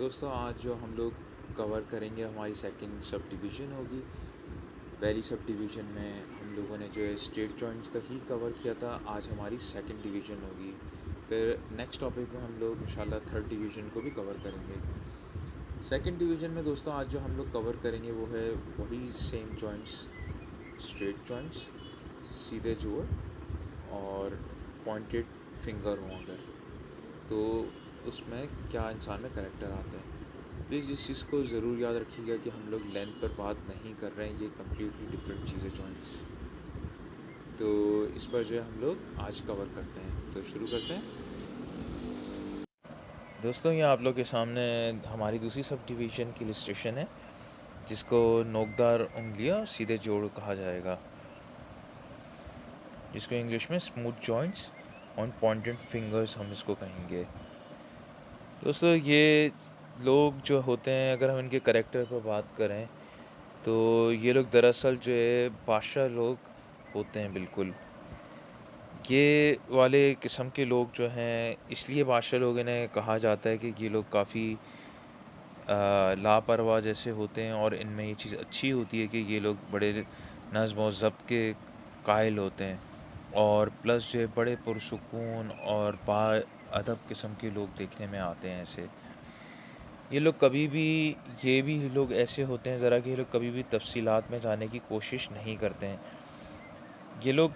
दोस्तों आज जो हम लोग कवर करेंगे हमारी सेकंड सब डिवीज़न होगी। पहली सब डिवीज़न में हम लोगों ने जो है स्ट्रेट जॉइंट्स का ही कवर किया था। आज हमारी सेकंड डिवीज़न होगी। फिर नेक्स्ट टॉपिक में हम लोग इंशाल्लाह थर्ड डिवीज़न को भी कवर करेंगे। सेकंड डिवीज़न में दोस्तों आज जो हम लोग कवर करेंगे वो है वही सेम जॉइंट्स, स्ट्रेट जॉइंट्स, सीधे जोड़ और पॉइंटेड फिंगर हों अगर, तो उसमें क्या इंसान में करैक्टर आते हैं। प्लीज़ इस चीज़ को ज़रूर याद रखिएगा कि हम लोग लेंथ पर बात नहीं कर रहे हैं, ये कम्प्लीटली डिफरेंट चीज़ें जॉइंट्स। तो इस पर जो है हम लोग आज कवर करते हैं, तो शुरू करते हैं। दोस्तों ये आप लोग के सामने हमारी दूसरी सब डिवीज़न की इलस्ट्रेशन है, जिसको नोकदार उंगलियां सीधे जोड़ कहा जाएगा, जिसको इंग्लिश में स्मूथ जॉइंट्स और पॉइंटेड फिंगर्स हम इसको कहेंगे। दोस्तों ये लोग जो होते हैं, अगर हम इनके करैक्टर पर बात करें तो ये लोग दरअसल जो है बादशाह लोग होते हैं बिल्कुल। ये वाले किस्म के लोग जो हैं इसलिए बादशाह लोग इन्हें कहा जाता है कि ये लोग काफ़ी लापरवाह जैसे होते हैं, और इनमें ये चीज़ अच्छी होती है कि ये लोग बड़े नज़्म और ज़ब्त के कायल होते हैं, और प्लस जो है बड़े पुरसुकून और बाअदब किस्म के लोग देखने में आते हैं ऐसे। ये लोग कभी भी ये भी लोग ऐसे होते हैं ज़रा कि ये लोग कभी भी तफ़सीलात में जाने की कोशिश नहीं करते हैं। ये लोग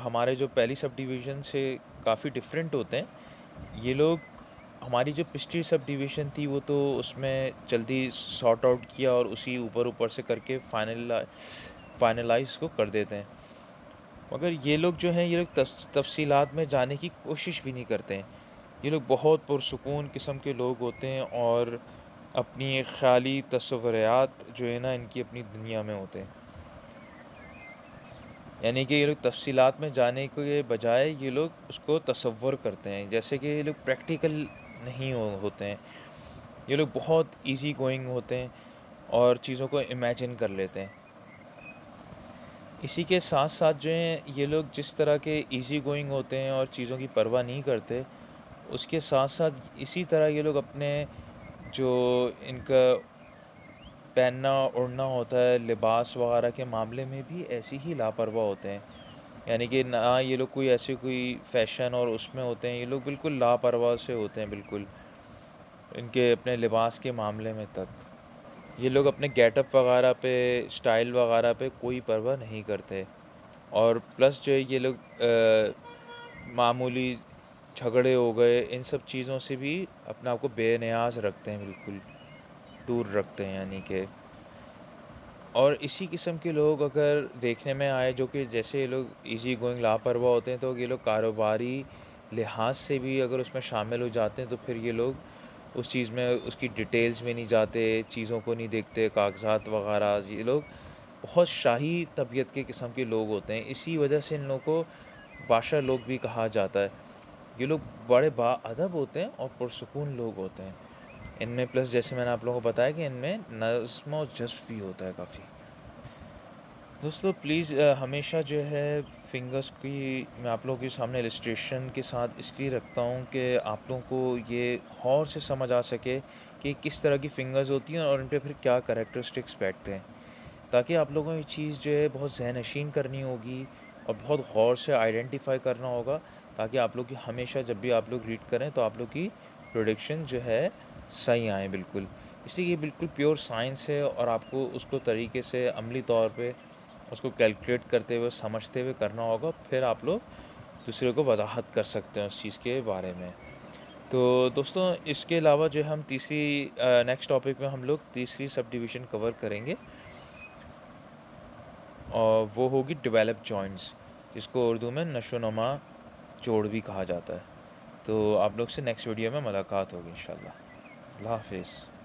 हमारे जो पहली सब डिवीज़न से काफ़ी डिफरेंट होते हैं। ये लोग हमारी जो पिछली सब डिवीज़न थी वो तो उसमें जल्दी सॉर्ट आउट किया और उसी ऊपर-ऊपर से करके फाइनलाइज़ को कर देते हैं। मगर ये लोग जो हैं, ये लोग तफ़सीलात में जाने की कोशिश भी नहीं करते हैं। ये लोग बहुत पुरसुकून किस्म के लोग होते हैं, और अपनी ख़्याली तसव्वुरात जो है ना, इनकी अपनी दुनिया में होते हैं। यानी कि ये लोग तफ़सीलात में जाने के बजाय ये लोग उसको तसव्वुर करते हैं, जैसे कि ये लोग प्रैक्टिकल नहीं होते हैं। ये लोग बहुत ईज़ी गोइंग होते हैं और चीज़ों को इमेजिन कर लेते हैं। इसी के साथ-साथ जो हैं, ये लोग जिस तरह के ईज़ी गोइंग होते हैं और चीज़ों की परवाह नहीं करते, उसके साथ-साथ इसी तरह ये लोग अपने जो इनका पहनना-ओढ़ना होता है, लिबास वगैरह के मामले में भी ऐसे ही लापरवाह होते हैं। यानी कि ना ये लोग कोई ऐसे कोई फ़ैशन और उसमें होते हैं, ये लोग बिल्कुल लापरवाह से होते हैं बिल्कुल, इनके अपने लिबास के मामले में तक। ये लोग अपने गेटअप वगैरह पे, स्टाइल वगैरह पे कोई परवाह नहीं करते, और प्लस जो है ये लोग मामूली झगड़े हो गए, इन सब चीज़ों से भी अपने आप को बेनियाज़ रखते हैं बिल्कुल, दूर रखते हैं यानी कि। और इसी किस्म के लोग अगर देखने में आए, जो कि जैसे ये लोग ईज़ी गोइंग लापरवाह होते हैं, तो ये लोग कारोबारी लिहाज से भी अगर उसमें शामिल हो जाते हैं, तो फिर ये लोग उस चीज़ में उसकी डिटेल्स में नहीं जाते, चीज़ों को नहीं देखते, कागज़ात वग़ैरह। ये लोग बहुत शाही तबीयत के किस्म के लोग होते हैं। इसी वजह से इन लोगों को बादशाह लोग भी कहा जाता है। ये लोग बड़े बाअदब होते हैं और पुरसुकून लोग होते हैं। इनमें प्लस जैसे मैंने आप लोगों को बताया कि इनमें नज़्म और जज़्ब भी होता है काफ़ी। दोस्तों प्लीज़ हमेशा जो है फिंगर्स की मैं आप लोगों के सामने इलस्ट्रेशन के साथ इसलिए रखता हूँ कि आप लोगों को ये गौर से समझ आ सके कि किस तरह की फिंगर्स होती हैं और उन पे फिर क्या कैरेक्टरिस्टिक्स बैठते हैं, ताकि आप लोगों को ये चीज़ जो है बहुत ज़हन-नशीन करनी होगी और बहुत गौर से आइडेंटिफ़ाई करना होगा, ताकि आप लोग की हमेशा जब भी आप लोग रीड करें तो आप लोग की प्रेडिक्शन जो है सही आए बिल्कुल। इसलिए ये बिल्कुल प्योर साइंस है, और आपको उसको तरीके से अमली तौर पे उसको कैलकुलेट करते हुए, समझते हुए करना होगा, फिर आप लोग दूसरे को वज़ाहत कर सकते हैं उस चीज़ के बारे में। तो दोस्तों इसके अलावा जो है हम नेक्स्ट टॉपिक में हम लोग तीसरी सब डिवीज़न कवर करेंगे, और वो होगी डेवलप जॉइंट्स, जिसको उर्दू में नशो-नुमा जोड़ भी कहा जाता है। तो आप लोग से नेक्स्ट वीडियो में मुलाकात होगी इंशाल्लाह। अल्लाह हाफ़िज़।